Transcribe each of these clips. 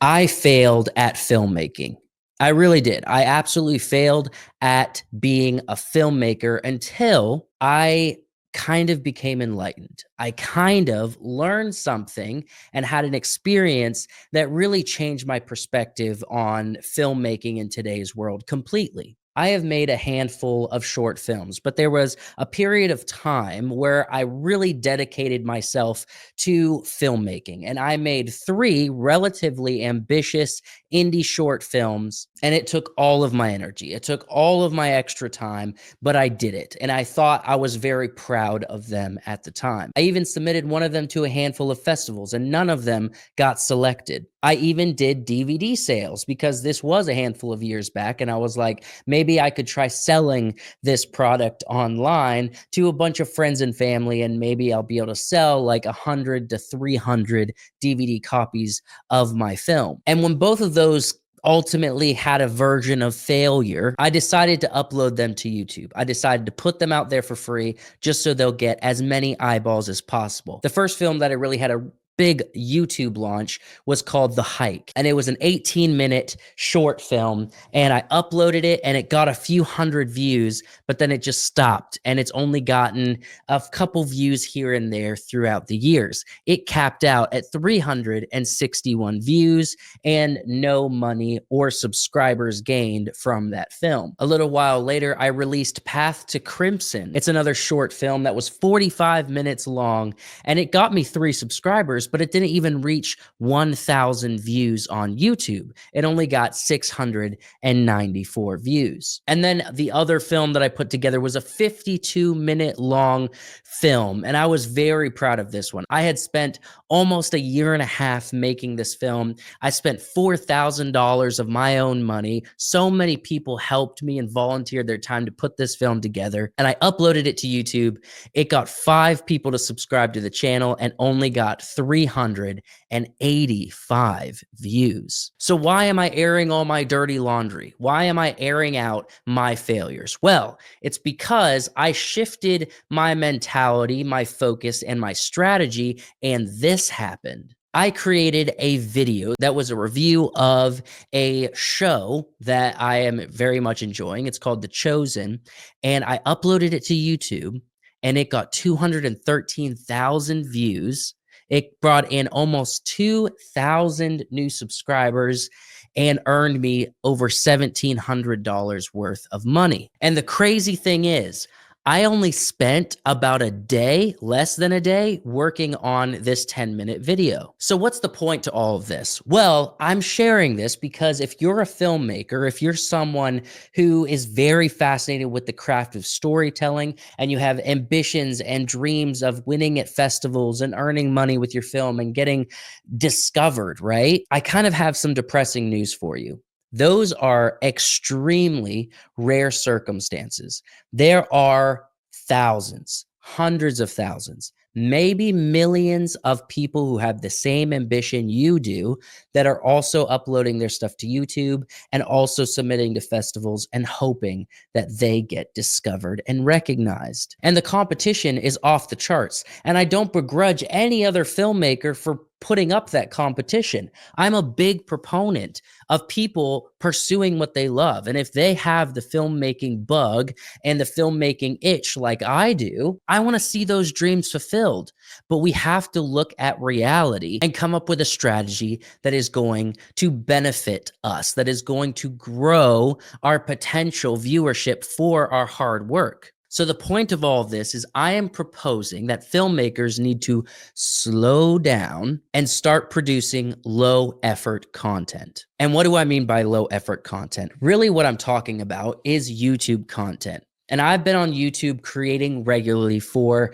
I failed at filmmaking. I really did. I absolutely failed at being a filmmaker until I kind of became enlightened. I kind of learned something and had an experience that really changed my perspective on filmmaking in today's world completely. I have made a handful of short films, but there was a period of time where I really dedicated myself to filmmaking. And I made three relatively ambitious indie short films, and it took all of my energy. It took all of my extra time, but I did it. And I thought I was very proud of them at the time. I even submitted one of them to a handful of festivals, and none of them got selected. I even did DVD sales because this was a handful of years back, and I was like, maybe I could try selling this product online to a bunch of friends and family, and maybe I'll be able to sell like 100 to 300 DVD copies of my film. And when both of those ultimately had a version of failure, I decided to upload them to YouTube. I decided to put them out there for free just so they'll get as many eyeballs as possible. The first film that I really had a big YouTube launch was called The Hike, and it was an 18-minute short film, and I uploaded it and it got a few hundred views, but then it just stopped, and it's only gotten a couple views here and there throughout the years. It capped out at 361 views and no money or subscribers gained from that film. A little while later, I released Path to Crimson. It's another short film that was 45 minutes long, and it got me 3 subscribers, but it didn't even reach 1,000 views on YouTube. It only got 694 views. And then the other film that I put together was a 52-minute long film, and I was very proud of this one. I had spent almost a year and a half making this film. I spent $4,000 of my own money. So many people helped me and volunteered their time to put this film together, and I uploaded it to YouTube. It got 5 people to subscribe to the channel and only got 385 views. So why am I airing all my dirty laundry? Why am I airing out my failures? Well, it's because I shifted my mentality, my focus, and my strategy, and this happened. I created a video that was a review of a show that I am very much enjoying. It's called The Chosen, and I uploaded it to YouTube, and it got 213,000 views. It brought in almost 2,000 new subscribers and earned me over $1,700 worth of money. And the crazy thing is, I only spent about a day, less than a day, working on this 10-minute video. So what's the point to all of this? Well, I'm sharing this because if you're a filmmaker, if you're someone who is very fascinated with the craft of storytelling and you have ambitions and dreams of winning at festivals and earning money with your film and getting discovered, right? I kind of have some depressing news for you. Those are extremely rare circumstances. There are thousands, hundreds of thousands, maybe millions of people who have the same ambition you do that are also uploading their stuff to YouTube and also submitting to festivals and hoping that they get discovered and recognized. And the competition is off the charts. And I don't begrudge any other filmmaker for putting up that competition. I'm a big proponent of people pursuing what they love. And if they have the filmmaking bug and the filmmaking itch like I do, I want to see those dreams fulfilled. But we have to look at reality and come up with a strategy that is going to benefit us, that is going to grow our potential viewership for our hard work. So the point of all of this is I am proposing that filmmakers need to slow down and start producing low effort content. And what do I mean by low effort content? Really what I'm talking about is YouTube content. And I've been on YouTube creating regularly for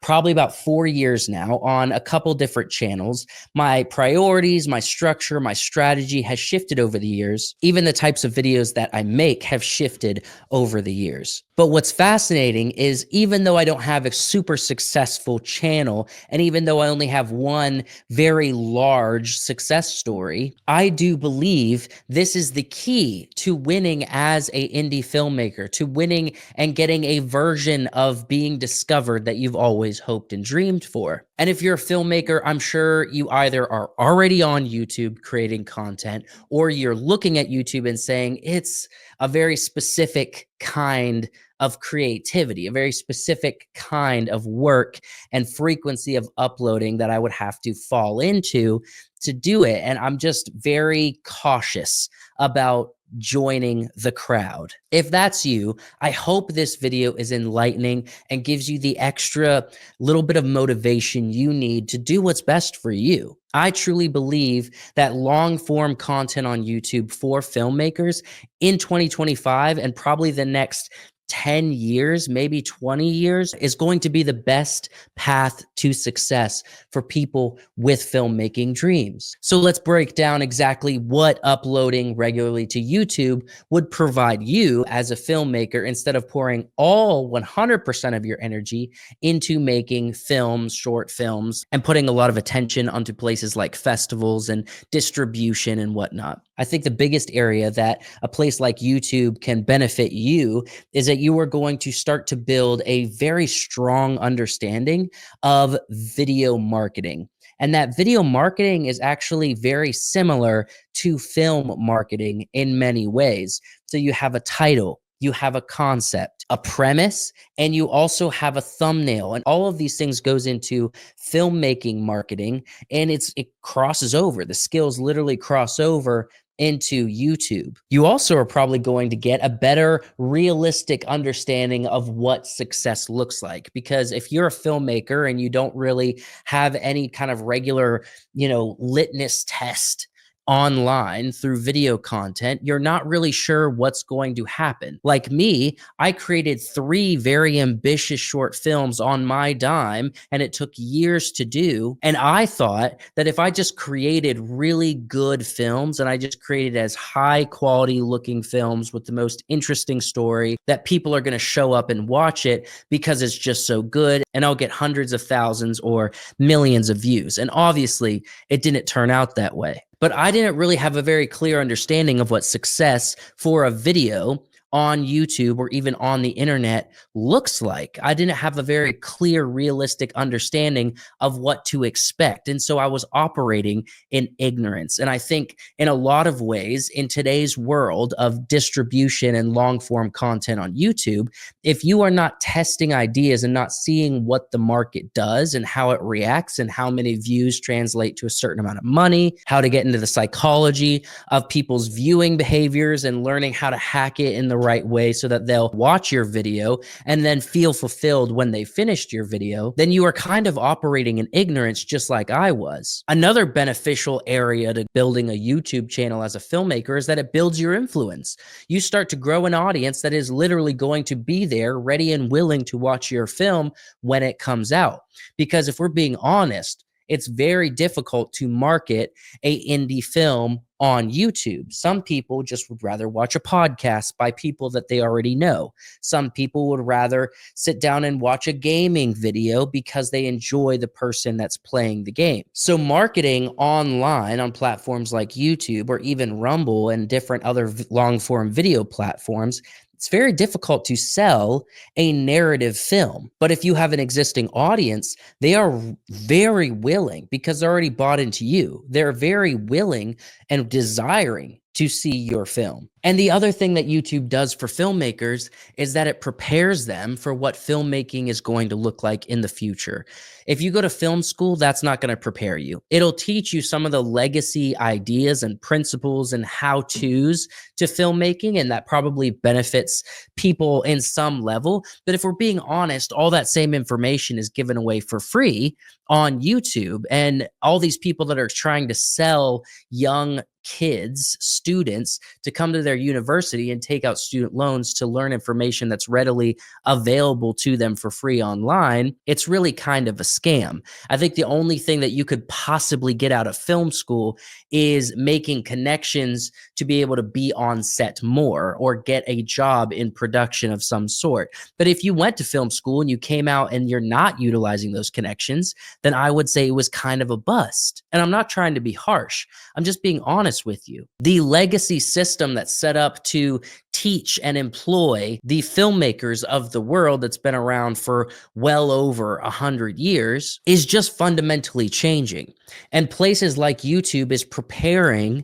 probably about 4 years now on a couple different channels. My priorities, my structure, my strategy has shifted over the years. Even the types of videos that I make have shifted over the years. But what's fascinating is even though I don't have a super successful channel, and even though I only have one very large success story, I do believe this is the key to winning as an indie filmmaker, to winning and getting a version of being discovered that you've always hoped and dreamed for. And if you're a filmmaker, I'm sure you either are already on YouTube creating content, or you're looking at YouTube and saying it's a very specific kind of creativity, a very specific kind of work and frequency of uploading that I would have to fall into to do it. And I'm just very cautious about joining the crowd. If that's you, I hope this video is enlightening and gives you the extra little bit of motivation you need to do what's best for you. I truly believe that long form content on YouTube for filmmakers in 2025 and probably the next 10 years, maybe 20 years, is going to be the best path to success for people with filmmaking dreams. So let's break down exactly what uploading regularly to YouTube would provide you as a filmmaker instead of pouring all 100% of your energy into making films, short films, and putting a lot of attention onto places like festivals and distribution and whatnot. I think the biggest area that a place like YouTube can benefit you is that you are going to start to build a very strong understanding of video marketing. And that video marketing is actually very similar to film marketing in many ways. So you have a title, you have a concept, a premise, and you also have a thumbnail. And all of these things goes into filmmaking marketing, and it crosses over. The skills literally cross over into YouTube. You also are probably going to get a better realistic understanding of what success looks like. Because if you're a filmmaker and you don't really have any kind of regular, litmus test online through video content, you're not really sure what's going to happen. Like me, I created 3 very ambitious short films on my dime, and it took years to do. And I thought that if I just created really good films and I just created as high quality looking films with the most interesting story, that people are going to show up and watch it because it's just so good, and I'll get hundreds of thousands or millions of views. And obviously, it didn't turn out that way. But I didn't really have a very clear understanding of what success for a video on YouTube or even on the internet looks like. I didn't have a very clear, realistic understanding of what to expect. And so I was operating in ignorance. And I think in a lot of ways, in today's world of distribution and long form content on YouTube, if you are not testing ideas and not seeing what the market does and how it reacts and how many views translate to a certain amount of money, how to get into the psychology of people's viewing behaviors and learning how to hack it in the right way so that they'll watch your video and then feel fulfilled when they finished your video, then you are kind of operating in ignorance just like I was. Another beneficial area to building a YouTube channel as a filmmaker is that it builds your influence. You start to grow an audience that is literally going to be there, ready and willing to watch your film when it comes out. Because if we're being honest, it's very difficult to market a indie film on YouTube. Some people just would rather watch a podcast by people that they already know. Some people would rather sit down and watch a gaming video because they enjoy the person that's playing the game. So marketing online on platforms like YouTube or even Rumble and different other long form video platforms, it's very difficult to sell a narrative film. But if you have an existing audience, they are very willing, because they're already bought into you. They're very willing and desiring to see your film. And the other thing that YouTube does for filmmakers is that it prepares them for what filmmaking is going to look like in the future. If you go to film school, that's not going to prepare you. It'll teach you some of the legacy ideas and principles and how-tos to filmmaking, and that probably benefits people in some level. But if we're being honest, all that same information is given away for free on YouTube. And all these people that are trying to sell young kids, students, to come to their university and take out student loans to learn information that's readily available to them for free online, it's really kind of a scam. I think the only thing that you could possibly get out of film school is making connections to be able to be on set more or get a job in production of some sort. But if you went to film school and you came out and you're not utilizing those connections, then I would say it was kind of a bust. And I'm not trying to be harsh. I'm just being honest with you. The legacy system that set up to teach and employ the filmmakers of the world that's been around for well over 100 years is just fundamentally changing. And places like YouTube is preparing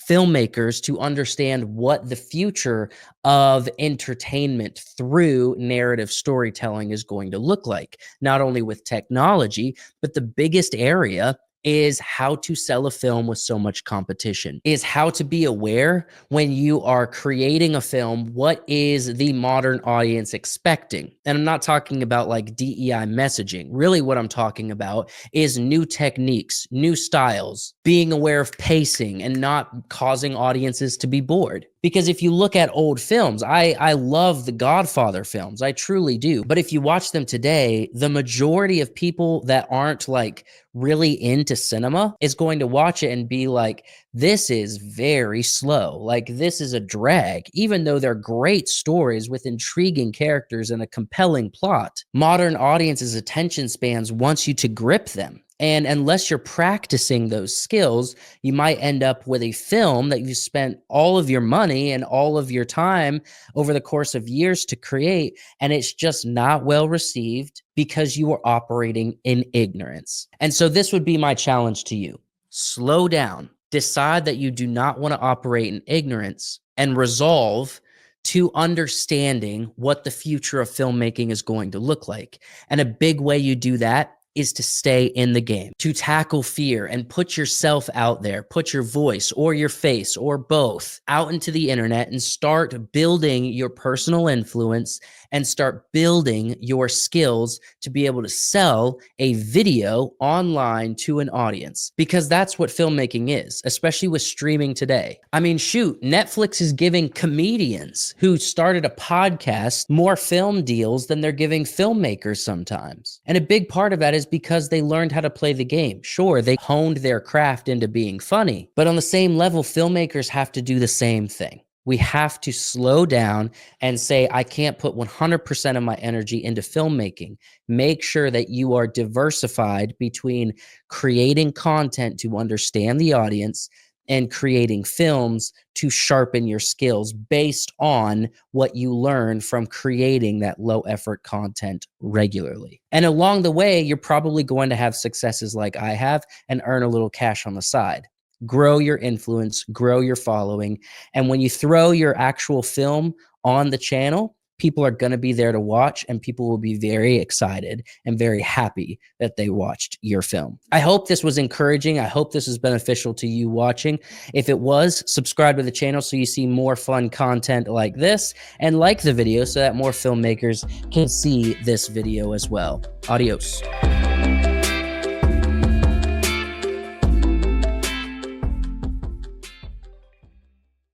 filmmakers to understand what the future of entertainment through narrative storytelling is going to look like, not only with technology, but the biggest area is how to sell a film with so much competition, is how to be aware when you are creating a film, what is the modern audience expecting? And I'm not talking about like DEI messaging. Really what I'm talking about is new techniques, new styles, being aware of pacing and not causing audiences to be bored. Because if you look at old films, I love the Godfather films, I truly do. But if you watch them today, the majority of people that aren't like really into cinema is going to watch it and be like, this is very slow. Like, this is a drag, even though they're great stories with intriguing characters and a compelling plot. Modern audiences' attention spans wants you to grip them. And unless you're practicing those skills, you might end up with a film that you spent all of your money and all of your time over the course of years to create, and it's just not well received because you are operating in ignorance. And so this would be my challenge to you. Slow down. Decide that you do not want to operate in ignorance and resolve to understanding what the future of filmmaking is going to look like. And a big way you do that is to stay in the game, to tackle fear and put yourself out there, put your voice or your face or both out into the internet and start building your personal influence and start building your skills to be able to sell a video online to an audience, because that's what filmmaking is, especially with streaming today. I mean, shoot, Netflix is giving comedians who started a podcast more film deals than they're giving filmmakers sometimes. And a big part of that is because they learned how to play the game. Sure, they honed their craft into being funny, but on the same level, filmmakers have to do the same thing. We have to slow down and say, I can't put 100% of my energy into filmmaking. Make sure that you are diversified between creating content to understand the audience and creating films to sharpen your skills based on what you learn from creating that low effort content regularly. And along the way, you're probably going to have successes like I have and earn a little cash on the side. Grow your influence, grow your following. And when you throw your actual film on the channel, people are going to be there to watch, and people will be very excited and very happy that they watched your film. I hope this was encouraging. I hope this was beneficial to you watching. If it was, subscribe to the channel so you see more fun content like this, and like the video so that more filmmakers can see this video as well. Adios.